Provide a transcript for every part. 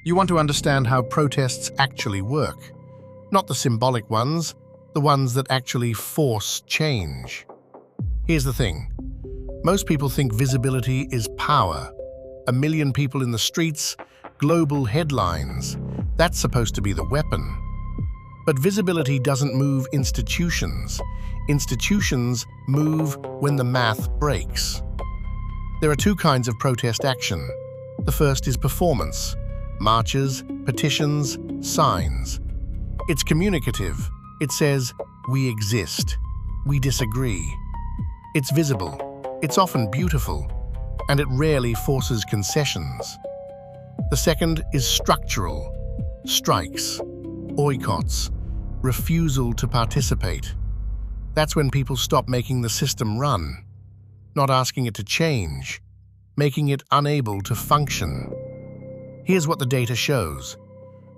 You want to understand how protests actually work, not the symbolic ones, the ones that actually force change. Here's the thing. Most people think visibility is power. 1 million people in the streets, global headlines. That's supposed to be the weapon. But visibility doesn't move institutions. Institutions move when the math breaks. There are 2 kinds of protest action. The first is performance. Marches, petitions, signs. It's communicative. It says, we exist. We disagree. It's visible. It's often beautiful. And it rarely forces concessions. The second is structural. Strikes, boycotts, refusal to participate. That's when people stop making the system run, not asking it to change, making it unable to function. Here's what the data shows.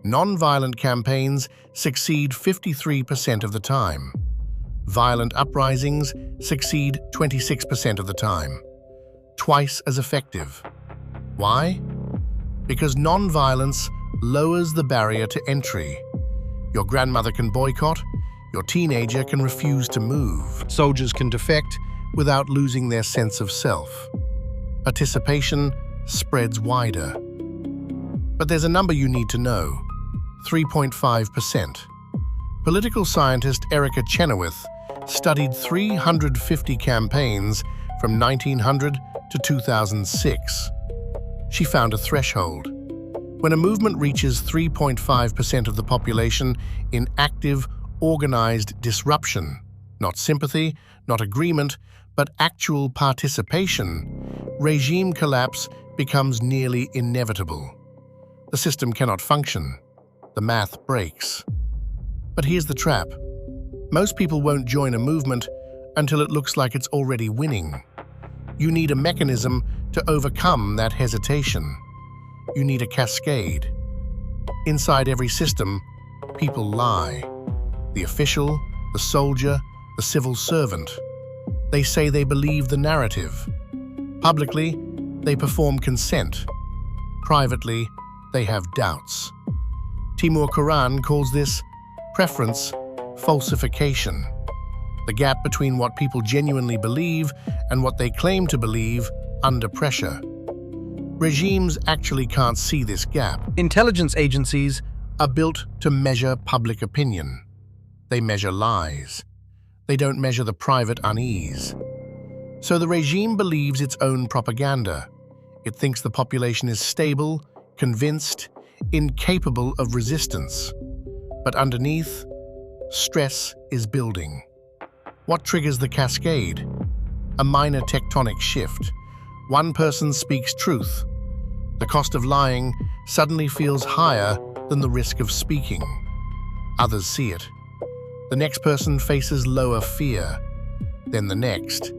Non-violent campaigns succeed 53% of the time. Violent uprisings succeed 26% of the time. Twice as effective. Why? Because non-violence lowers the barrier to entry. Your grandmother can boycott, your teenager can refuse to move. Soldiers can defect without losing their sense of self. Participation spreads wider. But there's a number you need to know. 3.5%. Political scientist Erica Chenoweth studied 350 campaigns from 1900 to 2006. She found a threshold. When a movement reaches 3.5% of the population in active, organized disruption, not sympathy, not agreement, but actual participation, regime collapse becomes nearly inevitable. The system cannot function. The math breaks. But here's the trap. Most people won't join a movement until it looks like it's already winning. You need a mechanism to overcome that hesitation. You need a cascade. Inside every system, people lie. The official, the soldier, the civil servant. They say they believe the narrative. Publicly, they perform consent. Privately, they have doubts. Timur Kuran calls this preference falsification, the gap between what people genuinely believe and what they claim to believe under pressure. Regimes actually can't see this gap. Intelligence agencies are built to measure public opinion. They measure lies. They don't measure the private unease. So the regime believes its own propaganda. It thinks the population is stable, convinced, incapable of resistance. But underneath, stress is building. What triggers the cascade? A minor tectonic shift. One person speaks truth. The cost of lying suddenly feels higher than the risk of speaking. Others see it. The next person faces lower fear. Then the next.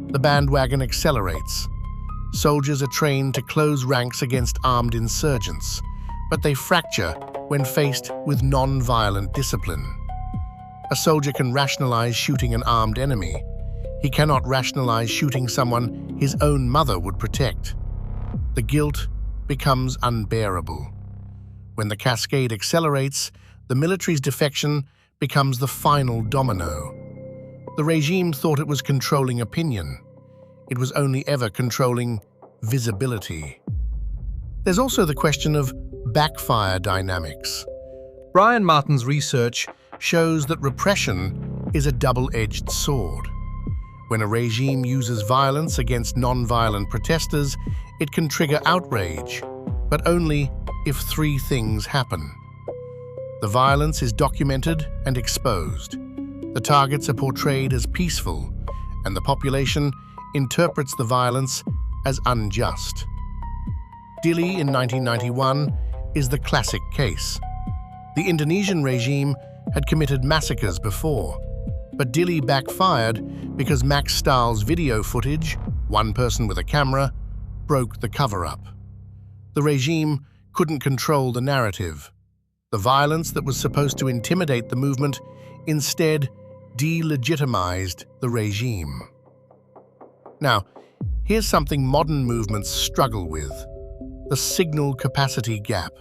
The bandwagon accelerates. Soldiers are trained to close ranks against armed insurgents, but they fracture when faced with non-violent discipline. A soldier can rationalize shooting an armed enemy. He cannot rationalize shooting someone his own mother would protect. The guilt becomes unbearable. When the cascade accelerates, the military's defection becomes the final domino. The regime thought it was controlling opinion. It was only ever controlling visibility. There's also the question of backfire dynamics. Brian Martin's research shows that repression is a double-edged sword. When a regime uses violence against non-violent protesters, it can trigger outrage, but only if 3 things happen. The violence is documented and exposed. The targets are portrayed as peaceful, and the population interprets the violence as unjust. Dili in 1991 is the classic case. The Indonesian regime had committed massacres before, but Dili backfired because Max Stahl's video footage, one person with a camera, broke the cover-up. The regime couldn't control the narrative. The violence that was supposed to intimidate the movement instead delegitimized the regime. Now, here's something modern movements struggle with: the signal capacity gap.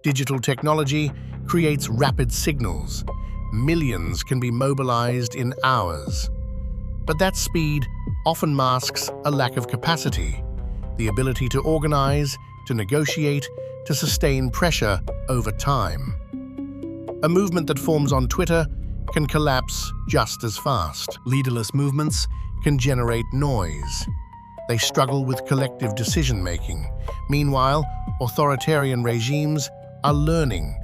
Digital technology creates rapid signals. Millions can be mobilized in hours. But that speed often masks a lack of capacity, the ability to organize, to negotiate, to sustain pressure over time. A movement that forms on Twitter can collapse just as fast. Leaderless movements can generate noise. They struggle with collective decision-making. Meanwhile, authoritarian regimes are learning.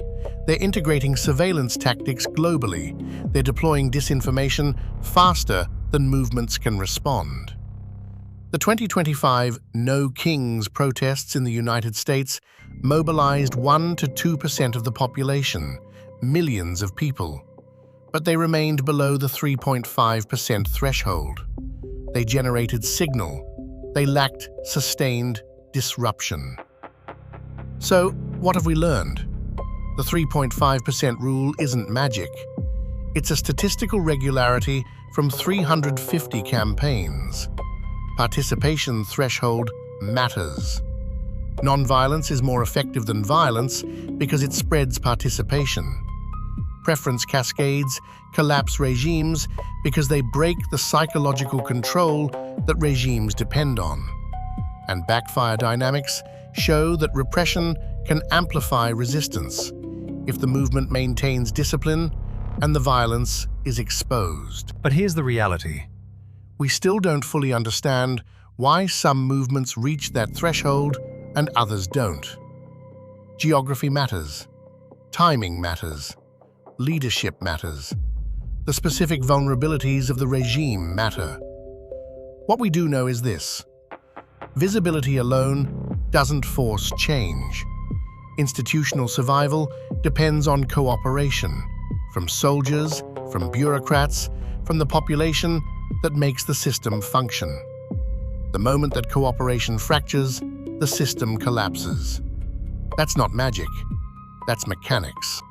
They're integrating surveillance tactics globally. They're deploying disinformation faster than movements can respond. The 2025 No Kings protests in the United States mobilized 1 to 2% of the population, millions of people. But they remained below the 3.5% threshold. They generated signal. They lacked sustained disruption. So, what have we learned? The 3.5% rule isn't magic. It's a statistical regularity from 350 campaigns. Participation threshold matters. Nonviolence is more effective than violence because it spreads participation. Preference cascades collapse regimes because they break the psychological control that regimes depend on. And backfire dynamics show that repression can amplify resistance if the movement maintains discipline and the violence is exposed. But here's the reality. We still don't fully understand why some movements reach that threshold and others don't. Geography matters. Timing matters. Leadership matters. The specific vulnerabilities of the regime matter. What we do know is this: visibility alone doesn't force change. Institutional survival depends on cooperation, from soldiers, from bureaucrats, from the population that makes the system function. The moment that cooperation fractures, the system collapses. That's not magic, that's mechanics.